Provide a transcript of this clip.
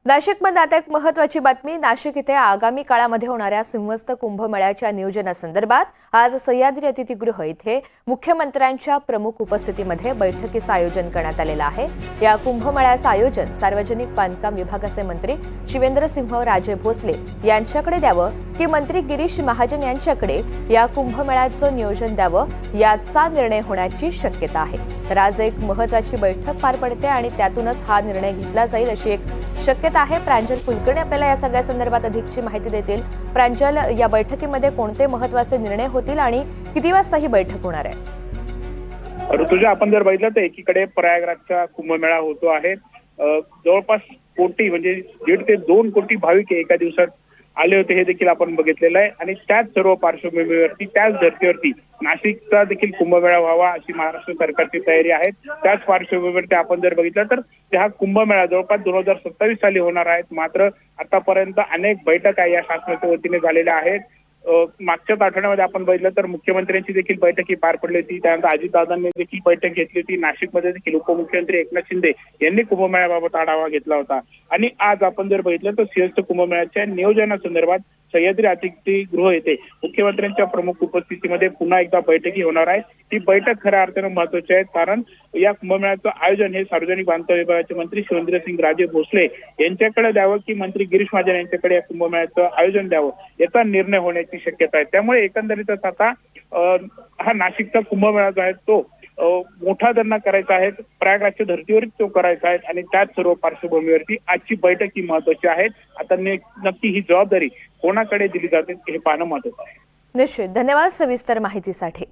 नाशिकमध्ये आता एक महत्त्वाची बातमी। नाशिक इथे आगामी काळामध्ये होणाऱ्या सिंहस्थ कुंभमेळ्याच्या नियोजनासंदर्भात आज सह्याद्री अतिथीगृह इथे मुख्यमंत्र्यांच्या प्रमुख उपस्थितीमध्ये बैठकीचं आयोजन करण्यात आलेलं आहे। या कुंभमेळ्याचं आयोजन सार्वजनिक बांधकाम विभागाचे मंत्री शिवेंद्रसिंहराजे भोसले यांच्याकडे द्यावं की मंत्री गिरीश महाजन यांच्याकडे या कुंभमेळ्याचं नियोजन द्यावं याचा निर्णय होण्याची शक्यता आहे। तर आज एक महत्त्वाची बैठक पार पडते आणि त्यातूनच हा निर्णय घेतला जाईल अशी एक शक्यता आहे। प्रांजल कुलकर्णी आपल्याला या सगळ्या संदर्भात अधिकची माहिती देतील। प्रांजल, या बैठकीमध्ये कोणते महत्त्वाचे निर्णय होतील आणि किती वाजता ही बैठक होणार आहे? ऋतुजा, आपण जर बघितलं तर एकीकडे प्रयागराजचा कुंभमेळा होतो आहे। जवळपास कोटी म्हणजे 1.5 ते 2 कोटी भाविक एका दिवसात आले होते, हे देखील आपण बघितलेलं आहे। आणि त्याच सर्व पार्श्वभूमीवरती, त्याच धर्तीवरती नाशिकचा देखील कुंभमेळा व्हावा अशी महाराष्ट्र सरकारची तयारी आहे। त्याच पार्श्वभूमीवरती आपण जर बघितलं तर हा कुंभमेळा जवळपास 2027 साली होणार आहे। मात्र आतापर्यंत अनेक बैठका या शासनाच्या वतीने झालेल्या आहेत। मागच्याच आठवड्यामध्ये आपण बघितलं तर मुख्यमंत्र्यांची देखील बैठक ही पार पडली होती। त्यानंतर अजितदादांनी देखील बैठक घेतली होती। नाशिकमध्ये देखील उपमुख्यमंत्री एकनाथ शिंदे यांनी कुंभमेळ्याबाबत आढावा घेतला होता। आणि आज आपण जर बघितलं तर सिंहस्थ कुंभमेळ्याच्या नियोजनासंदर्भात सह्याद्री अतिथीगृह येथे मुख्यमंत्र्यांच्या प्रमुख उपस्थितीमध्ये पुन्हा एकदा बैठकी होणार आहे। ही बैठक खऱ्या अर्थानं महत्त्वाची आहे, कारण या कुंभमेळ्याचं आयोजन हे सार्वजनिक बांधकाम विभागाचे मंत्री शिवेंद्रसिंहराजे भोसले यांच्याकडे द्यावं की मंत्री गिरीश महाजन यांच्याकडे या कुंभमेळ्याचं आयोजन द्यावं याचा निर्णय होण्याची शक्यता आहे। त्यामुळे एकंदरीतच आता हा नाशिकचा कुंभमेळा जो आहे तो मोठा धरणा करायचा आहे, प्रयागराजच्या धर्तीवरच तो करायचा आहे। आणि त्याच सर्व पार्श्वभूमीवरती आजची बैठक ही महत्त्वाची आहे। आता नक्की ही जबाबदारी कोणाकडे दिली जाते हे पाहणं महत्त्वाचं आहे। निश्चित, धन्यवाद सविस्तर माहितीसाठी।